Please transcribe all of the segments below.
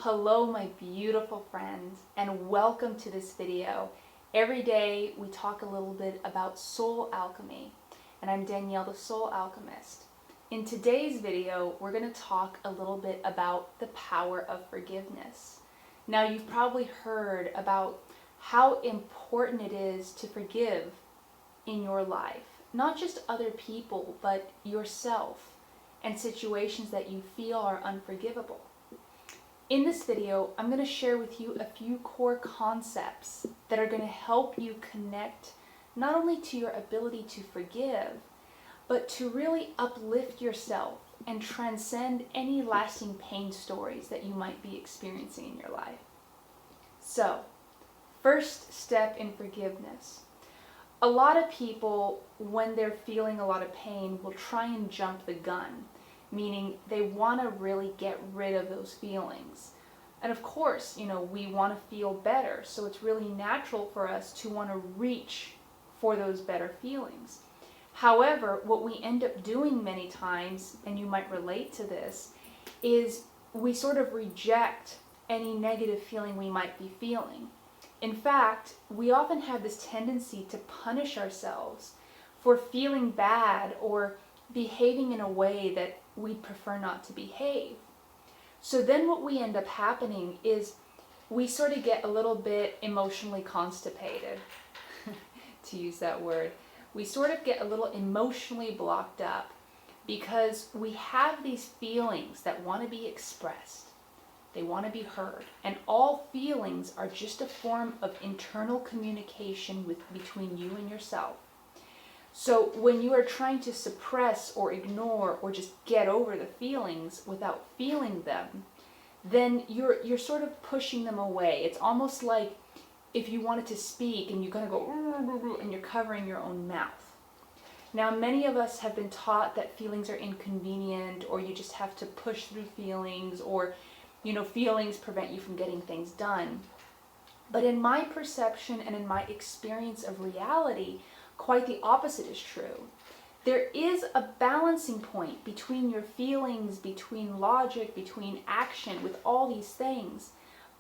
Hello my beautiful friends, and welcome to this video. Every day we talk a little bit about soul alchemy, and I'm Danielle, the Soul Alchemist. In today's video we're going to talk a little bit about the power of forgiveness. Now you've probably heard about how important it is to forgive in your life, not just other people but yourself and situations that you feel are unforgivable. In this video, I'm going to share with you a few core concepts that are going to help you connect not only to your ability to forgive, but to really uplift yourself and transcend any lasting pain stories that you might be experiencing in your life. So, first step in forgiveness. A lot of people, when they're feeling a lot of pain, will try and jump the gun, meaning they want to really get rid of those feelings. And of course, we want to feel better, so it's really natural for us to want to reach for those better feelings. However, what we end up doing many times, and you might relate to this, is we sort of reject any negative feeling we might be feeling. In fact, we often have this tendency to punish ourselves for feeling bad or behaving in a way that we'd prefer not to behave. So then what we end up happening is we sort of get a little bit emotionally constipated, to use that word. We sort of get a little emotionally blocked up because we have these feelings that want to be expressed. They want to be heard. And all feelings are just a form of internal communication between you and yourself. So when you are trying to suppress or ignore or just get over the feelings without feeling them, then you're sort of pushing them away. It's almost like if you wanted to speak and you're going to go and you're covering your own mouth. Now, many of us have been taught that feelings are inconvenient, or you just have to push through feelings, or feelings prevent you from getting things done. But in my perception and in my experience of reality, quite the opposite is true. There is a balancing point between your feelings, between logic, between action, with all these things.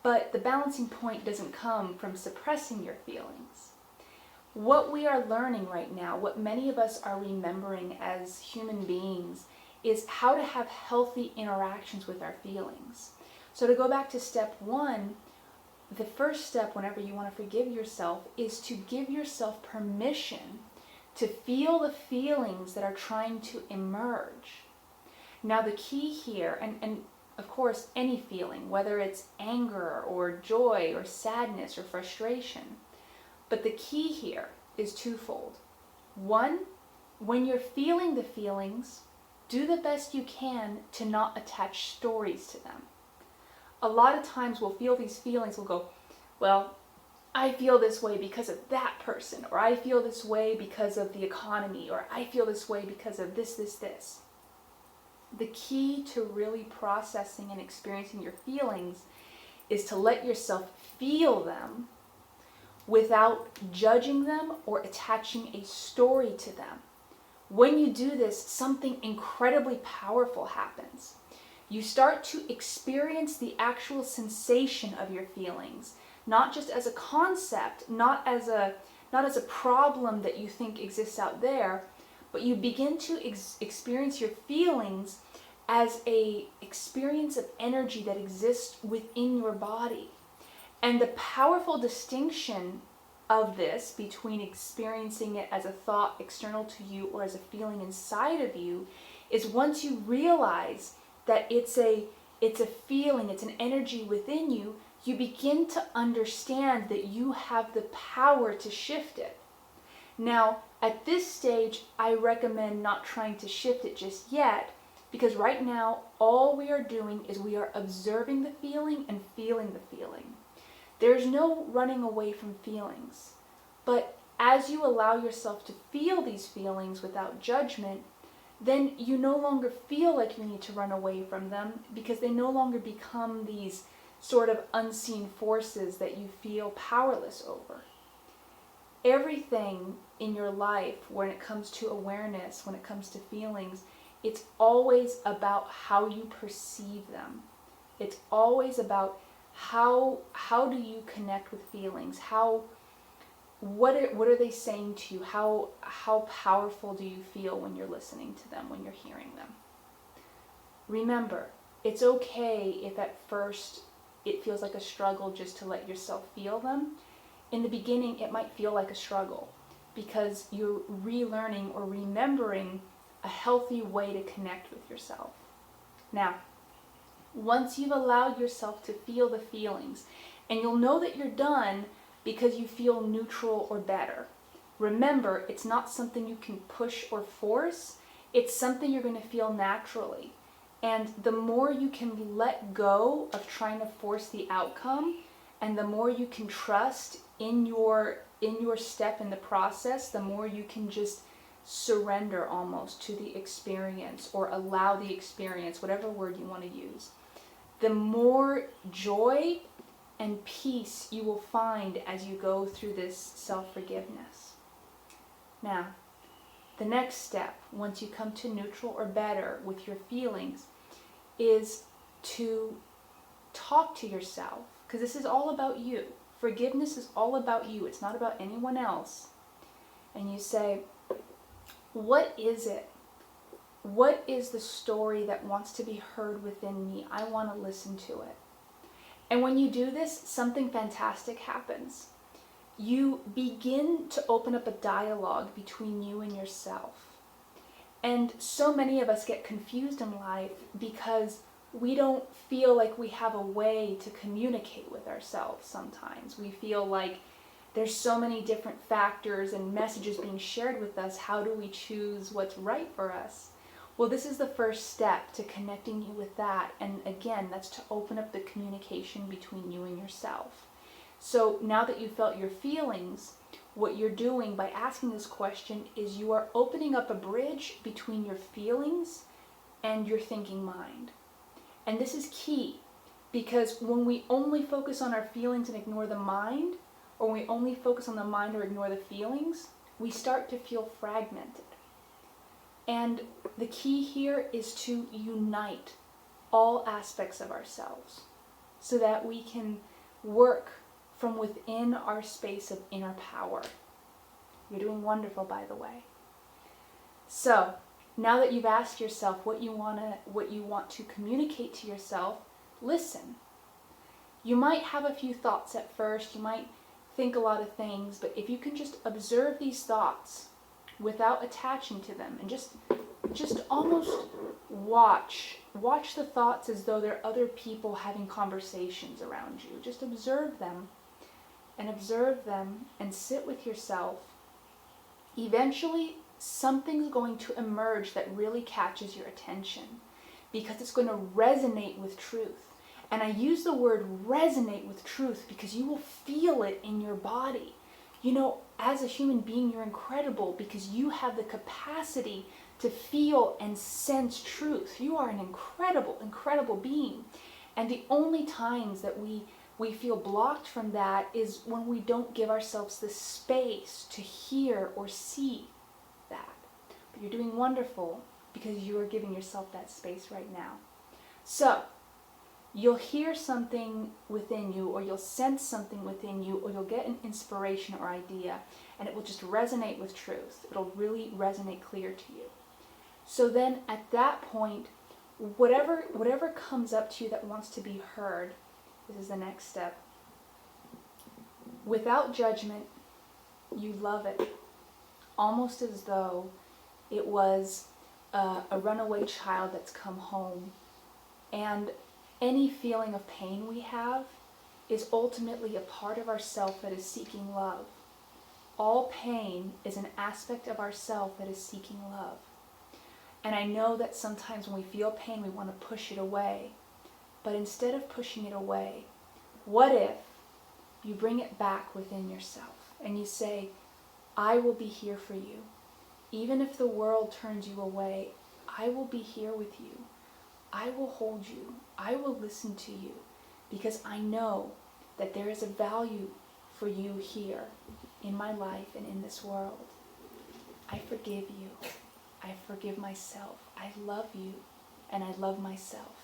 But the balancing point doesn't come from suppressing your feelings. What we are learning right now, what many of us are remembering as human beings, is how to have healthy interactions with our feelings. So to go back to step one, the first step whenever you want to forgive yourself is to give yourself permission to feel the feelings that are trying to emerge. Now the key here, and of course any feeling, whether it's anger or joy or sadness or frustration, but the key here is twofold. One, when you're feeling the feelings, do the best you can to not attach stories to them. A lot of times we'll feel these feelings, we'll go, well, I feel this way because of that person, or I feel this way because of the economy, or I feel this way because of this. The key to really processing and experiencing your feelings is to let yourself feel them without judging them or attaching a story to them. When you do this, something incredibly powerful happens. You start to experience the actual sensation of your feelings, not just as a concept, not as a problem that you think exists out there, but you begin to experience your feelings as a experience of energy that exists within your body. And the powerful distinction of this between experiencing it as a thought external to you or as a feeling inside of you is once you realize that it's a feeling, it's an energy within you, you begin to understand that you have the power to shift it. Now, at this stage, I recommend not trying to shift it just yet, because right now, all we are doing is we are observing the feeling and feeling the feeling. There's no running away from feelings. But as you allow yourself to feel these feelings without judgment, then you no longer feel like you need to run away from them, because they no longer become these sort of unseen forces that you feel powerless over. Everything in your life, when it comes to awareness, when it comes to feelings, it's always about how you perceive them. It's always about how do you connect with feelings? What are they saying to you? How powerful do you feel when you're listening to them, when you're hearing them? Remember, it's okay if at first it feels like a struggle just to let yourself feel them. In the beginning, it might feel like a struggle because you're relearning or remembering a healthy way to connect with yourself. Now, once you've allowed yourself to feel the feelings, and you'll know that you're done because you feel neutral or better. Remember, it's not something you can push or force. It's something you're going to feel naturally. And the more you can let go of trying to force the outcome, and the more you can trust in your step in the process, the more you can just surrender almost to the experience, or allow the experience, whatever word you want to use. The more joy and peace you will find as you go through this self-forgiveness. Now, the next step, once you come to neutral or better with your feelings, is to talk to yourself, because this is all about you. Forgiveness is all about you. It's not about anyone else. And you say, what is it? What is the story that wants to be heard within me? I want to listen to it. And when you do this, something fantastic happens. You begin to open up a dialogue between you and yourself. And so many of us get confused in life because we don't feel like we have a way to communicate with ourselves sometimes. We feel like there's so many different factors and messages being shared with us. How do we choose what's right for us? Well, this is the first step to connecting you with that. And again, that's to open up the communication between you and yourself. So now that you've felt your feelings, what you're doing by asking this question is you are opening up a bridge between your feelings and your thinking mind. And this is key, because when we only focus on our feelings and ignore the mind, or when we only focus on the mind or ignore the feelings, we start to feel fragmented. And the key here is to unite all aspects of ourselves so that we can work from within our space of inner power. You're doing wonderful, by the way. So, now that you've asked yourself what you want to communicate to yourself, listen. You might have a few thoughts at first, you might think a lot of things, but if you can just observe these thoughts without attaching to them, and just almost watch the thoughts as though they're other people having conversations around you. Just observe them and sit with yourself. Eventually, something's going to emerge that really catches your attention, because it's going to resonate with truth. And I use the word resonate with truth because you will feel it in your body. You know, as a human being, you're incredible because you have the capacity to feel and sense truth. You are an incredible, incredible being. And the only times that we feel blocked from that is when we don't give ourselves the space to hear or see that. But you're doing wonderful because you are giving yourself that space right now. So, you'll hear something within you, or you'll sense something within you, or you'll get an inspiration or idea, and it will just resonate with truth. It'll really resonate clear to you. So then at that point, whatever comes up to you that wants to be heard, this is the next step. Without judgment, you love it, almost as though it was a runaway child that's come home. And any feeling of pain we have is ultimately a part of ourself that is seeking love. All pain is an aspect of ourself that is seeking love. And I know that sometimes when we feel pain, we want to push it away. But instead of pushing it away, what if you bring it back within yourself and you say, I will be here for you. Even if the world turns you away, I will be here with you. I will hold you. I will listen to you, because I know that there is a value for you here in my life and in this world. I forgive you. I forgive myself. I love you, and I love myself.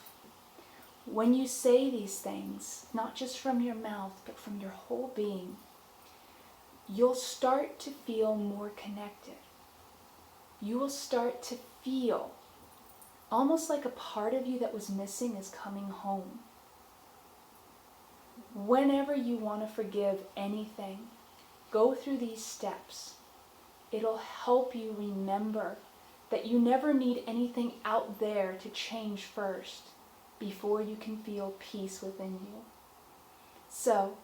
when you say these things, not just from your mouth, but from your whole being, you'll start to feel more connected. You will start to feel almost like a part of you that was missing is coming home. Whenever you want to forgive anything, go through these steps. It'll help you remember that you never need anything out there to change first before you can feel peace within you. So,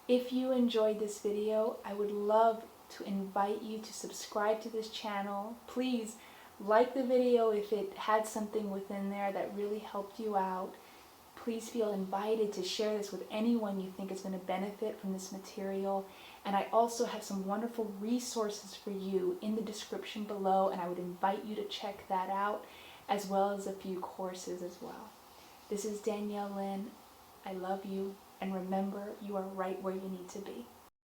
if you enjoyed this video, I would love to invite you to subscribe to this channel. Please like the video if it had something within there that really helped you out. Please feel invited to share this with anyone you think is going to benefit from this material. And I also have some wonderful resources for you in the description below, and I would invite you to check that out, as well as a few courses as well. This is Danielle Lynn. I love you, and remember, you are right where you need to be.